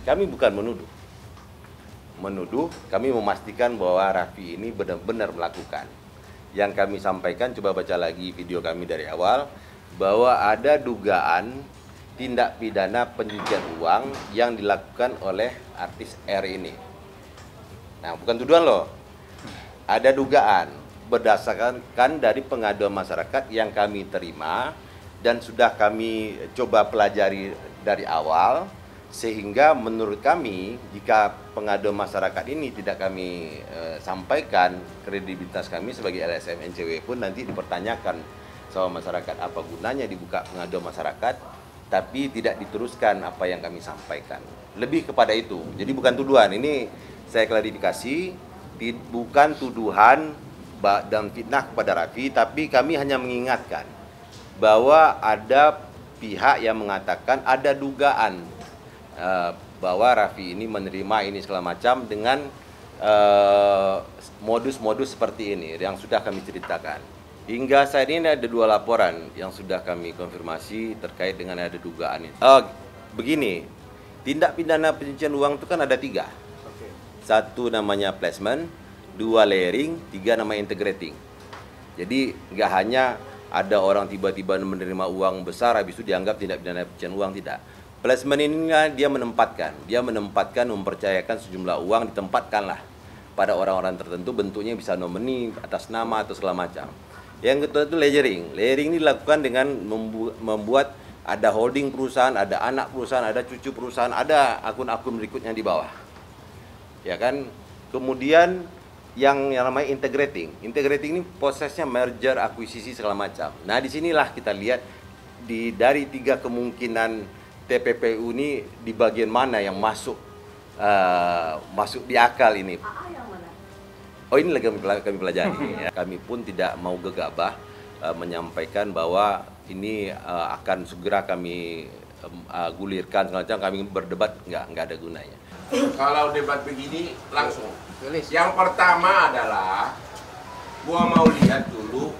Kami bukan menuduh. Kami memastikan bahwa Raffi ini benar-benar melakukan. Yang kami sampaikan, coba baca lagi video kami dari awal, bahwa ada dugaan tindak pidana pencucian uang yang dilakukan oleh artis R ini. Nah, bukan tuduhan loh. Ada dugaan berdasarkan dari pengaduan masyarakat yang kami terima dan sudah kami coba pelajari dari awal, sehingga menurut kami jika pengaduan masyarakat ini tidak kami sampaikan, kredibilitas kami sebagai LSM NCW pun nanti dipertanyakan sama masyarakat, apa gunanya dibuka pengaduan masyarakat tapi tidak diteruskan apa yang kami sampaikan. Lebih kepada itu. Jadi bukan tuduhan. Ini saya klarifikasi, bukan tuduhan dan fitnah kepada Raffi, tapi kami hanya mengingatkan bahwa ada pihak yang mengatakan ada dugaan bahwa Raffi ini menerima ini segala macam dengan modus-modus seperti ini yang sudah kami ceritakan. Hingga saat ini ada 2 laporan yang sudah kami konfirmasi terkait dengan ada dugaan ini. Begini, tindak pidana pencucian uang itu kan ada 3. 1 namanya placement, 2 layering, 3 namanya integrating. Jadi nggak hanya ada orang tiba-tiba menerima uang besar habis itu dianggap tindak pidana pencucian uang, tidak. Placement ini dia menempatkan, mempercayakan sejumlah uang, ditempatkanlah pada orang-orang tertentu, bentuknya bisa nomini, atas nama atau segala macam. Yang kedua itu layering. Layering ini dilakukan dengan membuat ada holding perusahaan, ada anak perusahaan, ada cucu perusahaan, ada akun-akun berikutnya di bawah. Ya kan? Kemudian yang namanya integrating. Integrating ini prosesnya merger, akuisisi segala macam. Nah, disinilah kita lihat dari 3 kemungkinan TPPU ini di bagian mana yang masuk di akal ini. Oh, ini lagi kami pelajari. Ya. Kami pun tidak mau gegabah menyampaikan bahwa ini akan segera kami gulirkan segala macam. Kami berdebat nggak ada gunanya. Kalau debat begini langsung. Yang pertama adalah gua mau lihat dulu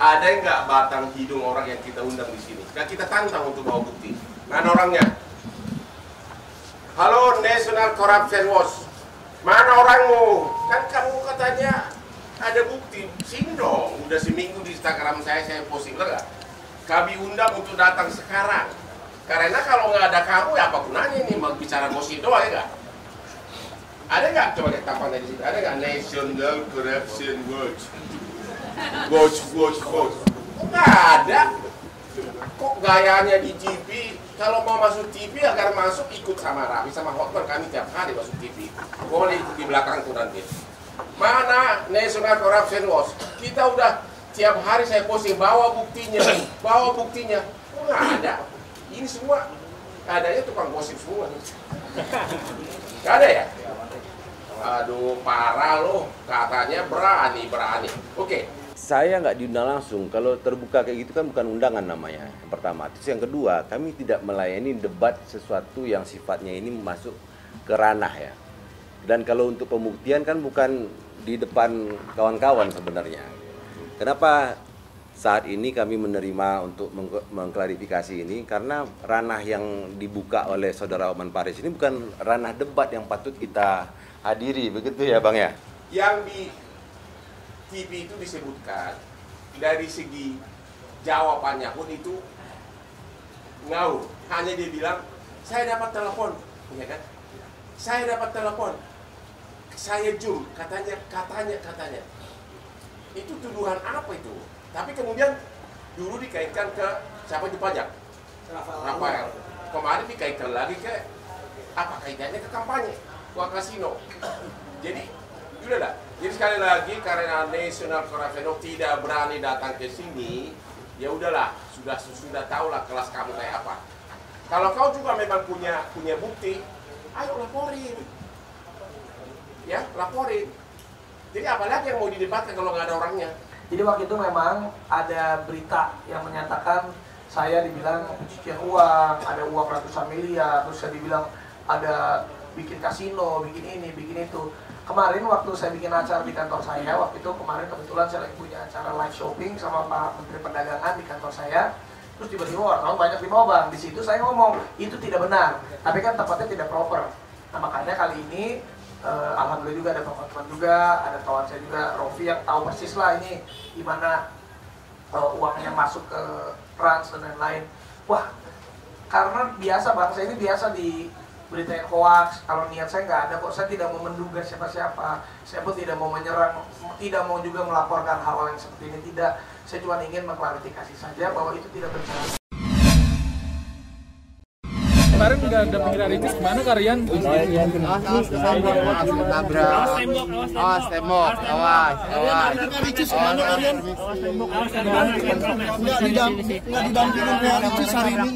ada nggak batang hidung orang yang kita undang di sini. Kan kita tantang untuk bawa bukti. Mana orangnya? Halo National Corruption Watch. Mana orangmu? Kan kamu katanya ada bukti. Sini dong. Udah seminggu di Instagram saya posting enggak? Kami undang untuk datang sekarang. Karena kalau nggak ada kamu ya apa gunanya nih mau bicara gosip doang ya nggak? Ada nggak? Coba lihat tampangnya di situ. Ada nggak National Corruption Watch? Watch. Nggak ada. Kok gayanya di TV? Kalau mau masuk TV agar masuk ikut sama Raffi sama Hotman, kami tiap hari masuk TV. Boleh ikut di belakangku nanti. Mana National Corruption Watch? Kita udah tiap hari saya posting, bawa buktinya. Oh, nggak ada. Ini semua adanya tukang gosip semua nih. Nggak ada ya? Aduh, parah loh. Katanya berani. Oke. Saya nggak diundang langsung. Kalau terbuka kayak gitu kan bukan undangan namanya. Yang pertama. Terus yang kedua, kami tidak melayani debat sesuatu yang sifatnya ini masuk ke ranah ya. Dan kalau untuk pembuktian kan bukan di depan kawan-kawan sebenarnya. Kenapa saat ini kami menerima untuk mengklarifikasi ini? Karena ranah yang dibuka oleh Saudara Hotman Paris ini bukan ranah debat yang patut kita hadiri, begitu ya Bang ya? Yang di TV itu disebutkan dari segi jawabannya pun itu ngawur. Hanya dia bilang, saya dapat telepon, ya kan? Saya dapat telepon, saya zoom, katanya. Itu tuduhan apa itu? Tapi kemudian dulu dikaitkan ke siapa di pajak? Rafael. Kemarin dikaitkan lagi ke apa kaitannya ke kampanye, ke kasino. Jadi udahlah. Jadi sekali lagi karena National Corruption tidak berani datang ke sini, ya udahlah, sudah tahulah kelas kamu kayak apa. Kalau kau juga memang punya bukti, ayo laporin. Ya, laporin. Jadi apalagi yang mau didebatkan kalau nggak ada orangnya? Jadi waktu itu memang ada berita yang menyatakan saya dibilang pencucian uang, ada uang ratusan miliar, terus saya dibilang ada bikin kasino, bikin ini, bikin itu. Kemarin waktu saya bikin acara di kantor saya, waktu itu kemarin kebetulan saya lagi punya acara live shopping sama Pak Menteri Perdagangan di kantor saya. terus tiba-tiba wartawan banyak di bawah bang. Di situ saya ngomong itu tidak benar, tapi kan tempatnya tidak proper. Nah makanya kali ini alhamdulillah juga ada teman-teman juga, ada kawan saya juga Rofi yang tahu persis lah ini gimana uang yang masuk ke Trans dan lain-lain. Wah, karena biasa bang, saya ini biasa di beritain hoax. Kalau niat saya nggak ada kok, saya tidak mau menduga siapa-siapa, saya pun tidak mau menyerang, tidak mau juga melaporkan hal-hal yang seperti ini, tidak. Saya cuma ingin mengklarifikasi saja bahwa itu tidak benar. Kemarin nggak ada pengira Ricis, kemana kalian? Awas tembok, awas. Ricis kemana kalian? Nggak didampingin kayak Ricis hari ini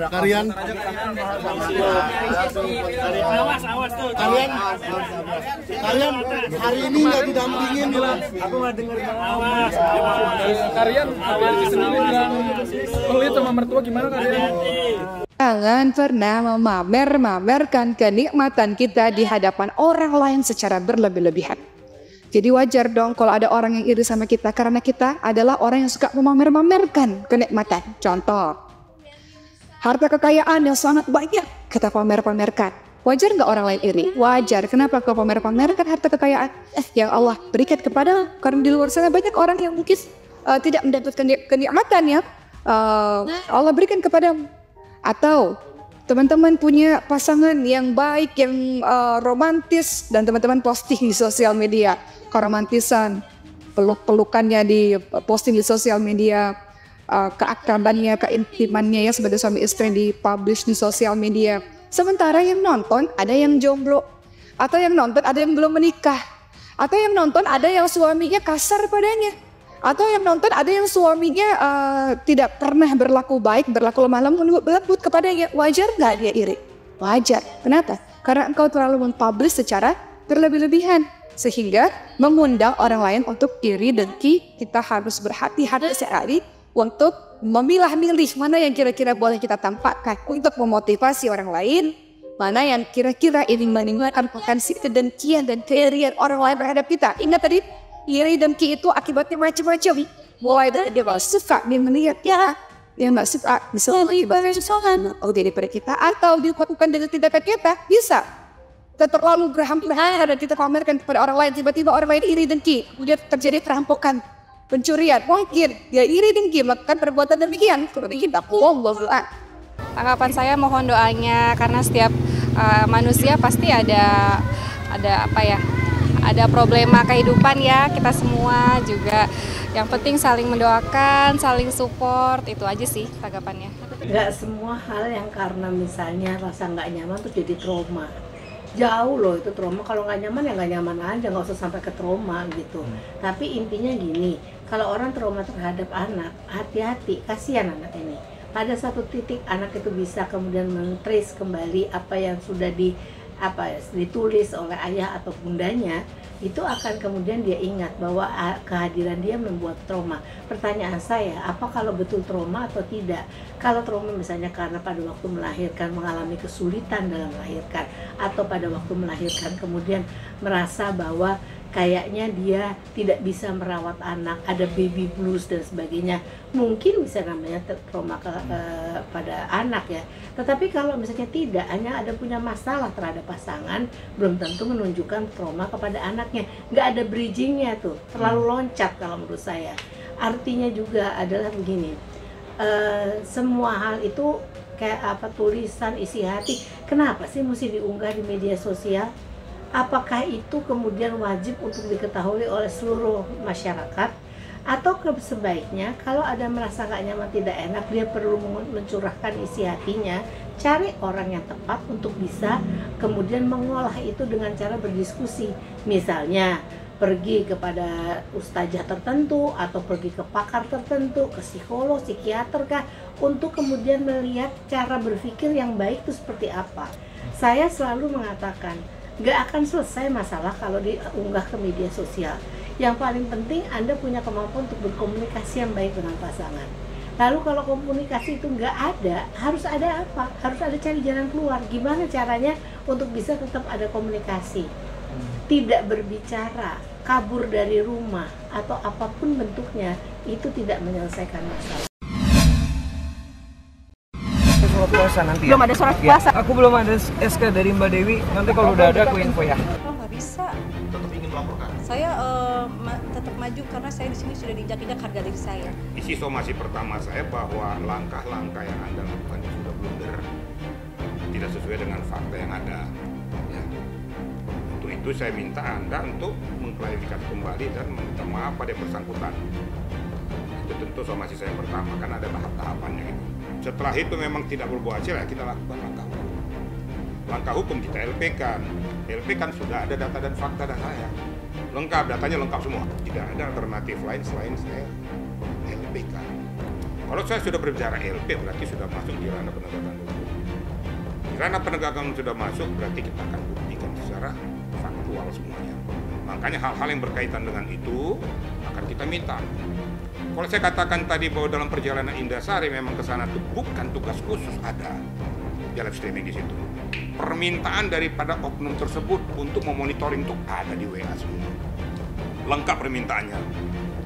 kalian? Kalian hari ini nggak didampingin? Aku nggak dengar. Kalian Ricis sendiri bilang pelit sama mertua, gimana kalian? Jangan pernah memamerkan kenikmatan kita di hadapan orang lain secara berlebih-lebihan. Jadi wajar dong kalau ada orang yang iri sama kita, karena kita adalah orang yang suka memamerkan kenikmatan. Contoh, harta kekayaan yang sangat banyak kita pamerkan. Wajar nggak orang lain iri? Wajar. Kenapa kau pamerkan harta kekayaan? Yang Allah berikan kepada, karena di luar sana banyak orang yang mungkin tidak mendapatkan kenikmatan ya Allah berikan kepada. Atau teman-teman punya pasangan yang baik, yang romantis, dan teman-teman posting di sosial media keromantisan, peluk-pelukannya di posting di sosial media, keakrabannya, keintimannya ya sebagai suami istri di publish di sosial media. Sementara yang nonton ada yang jomblo, atau yang nonton ada yang belum menikah, atau yang nonton ada yang suaminya kasar padanya, atau yang nonton ada yang suaminya tidak pernah berlaku baik, berlaku lemah lembut kepadanya. Wajar nggak dia iri? Wajar. Kenapa? Karena engkau terlalu mempublish secara berlebih-lebihan, sehingga mengundang orang lain untuk iri dengki. Kita harus berhati-hati sekali untuk memilah-milih mana yang kira-kira boleh kita tampakkan untuk memotivasi orang lain, mana yang kira-kira ini meninggalkan potensi kedengkian dan keirian orang lain terhadap kita. Ingat tadi, iri dengki itu akibatnya macam-macam. Mulai dari dia suka, dia melihat ya, dia nggak suka, misalnya ibadah sesuatu daripada kita, atau dilakukan dengan tindakan kita, bisa. Kita terlalu berhampir-hampir dan kita pamerkan kepada orang lain, tiba-tiba orang lain iri dengki, kemudian terjadi perampokan, pencurian, mungkin dia iri dengki melakukan perbuatan demikian, seperti kita. Tanggapan saya mohon doanya, karena setiap manusia pasti ada apa ya? Ada problema kehidupan ya, kita semua juga. Yang penting saling mendoakan, saling support, itu aja sih tanggapannya. Nggak semua hal yang karena misalnya rasa nggak nyaman tuh jadi trauma. Jauh loh itu trauma, kalau nggak nyaman ya nggak nyaman aja, nggak usah sampai ke trauma gitu. Tapi intinya gini, kalau orang trauma terhadap anak, hati-hati, kasihan anak ini. Pada satu titik anak itu bisa kemudian men-trace kembali apa yang sudah ditulis oleh ayah atau bundanya, itu akan kemudian dia ingat bahwa kehadiran dia membuat trauma. Pertanyaan saya, apa kalau betul trauma atau tidak? Kalau trauma misalnya karena pada waktu melahirkan mengalami kesulitan dalam melahirkan, atau pada waktu melahirkan kemudian merasa bahwa kayaknya dia tidak bisa merawat anak, ada baby blues dan sebagainya, mungkin bisa namanya trauma pada anak ya. Tetapi kalau misalnya tidak, hanya ada punya masalah terhadap pasangan, belum tentu menunjukkan trauma kepada anaknya. Nggak ada bridgingnya tuh, terlalu loncat kalau menurut saya. Artinya juga adalah begini, semua hal itu kayak tulisan isi hati, kenapa sih mesti diunggah di media sosial? Apakah itu kemudian wajib untuk diketahui oleh seluruh masyarakat? Atau sebaiknya kalau ada merasa gak nyaman, tidak enak, dia perlu mencurahkan isi hatinya, cari orang yang tepat untuk bisa kemudian mengolah itu dengan cara berdiskusi. Misalnya pergi kepada ustazah tertentu, atau pergi ke pakar tertentu, ke psikolog, psikiater kah, untuk kemudian melihat cara berpikir yang baik itu seperti apa. Saya selalu mengatakan, gak akan selesai masalah kalau diunggah ke media sosial. Yang paling penting Anda punya kemampuan untuk berkomunikasi yang baik dengan pasangan. Lalu kalau komunikasi itu nggak ada, harus ada apa? Harus ada cari jalan keluar. Gimana caranya untuk bisa tetap ada komunikasi? Tidak berbicara, kabur dari rumah, atau apapun bentuknya, itu tidak menyelesaikan masalah. surat kuasa nanti. Belum ada surat kuasa? Aku belum ada SK dari Mbak Dewi. Nanti kalau udah ada aku info ya. Oh, nggak bisa. Tetap ingin melaporkan. Saya tetap maju karena saya di sini sudah diinjak-injak harga diri saya. Isi somasi pertama saya bahwa langkah-langkah yang Anda lakukan itu sudah blunder, tidak sesuai dengan fakta yang ada. Ya. Untuk itu saya minta Anda untuk mengklarifikasi kembali dan meminta maaf pada yang bersangkutan. Itu tentu somasi saya pertama, kan ada tahap-tahapannya gitu. Setelah itu memang tidak berbuah hasil, ya kita lakukan langkah hukum. Langkah hukum kita LP-kan. LP-kan sudah ada data dan fakta dan saya. Lengkap, datanya lengkap semua. Tidak ada alternatif lain selain saya LP-kan. Kalau saya sudah berbicara LP, berarti sudah masuk di ranah penegakan hukum. Di ranah penegakan sudah masuk, berarti kita akan buktikan secara faktual semuanya. Makanya hal-hal yang berkaitan dengan itu akan kita minta. Kalau saya katakan tadi bahwa dalam perjalanan Indasari memang ke sana itu bukan tugas khusus, ada di live streaming di situ. Permintaan daripada oknum tersebut untuk memonitoring itu ada di WA semua. Lengkap permintaannya.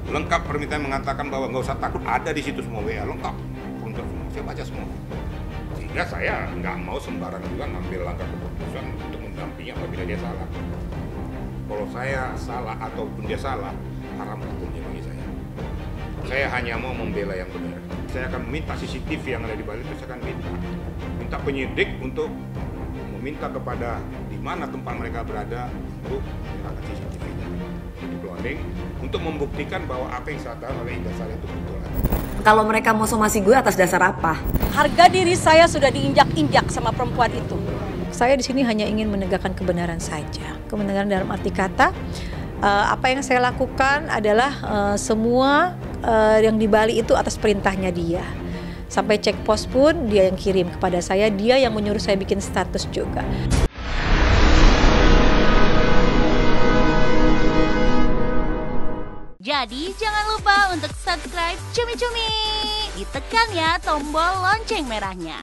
Lengkap permintaan mengatakan bahwa nggak usah takut, ada di situ semua WA lengkap. Untuk semua, saya baca semua. Sehingga saya nggak mau sembarangan juga ngambil langkah keputusan untuk mendampingi apabila dia salah. Kalau saya salah ataupun dia salah, haram hukumnya bagi saya. Saya hanya mau membela yang benar. Saya akan minta CCTV yang ada di Bali itu, saya akan minta penyidik untuk meminta kepada di mana tempat mereka berada untuk menyerahkan CCTV-nya untuk cloning, untuk membuktikan bahwa apa yang saya tahu oleh Indasari itu betul. Kalau mereka mau somasi gue atas dasar apa? Harga diri saya sudah diinjak-injak sama perempuan itu. Saya di sini hanya ingin menegakkan kebenaran saja. Kebenaran dalam arti kata, apa yang saya lakukan adalah semua yang di Bali itu atas perintahnya dia. Sampai cek pos pun dia yang kirim kepada saya, dia yang menyuruh saya bikin status juga. Jadi jangan lupa untuk subscribe Cumi Cumi. Ditekan ya tombol lonceng merahnya.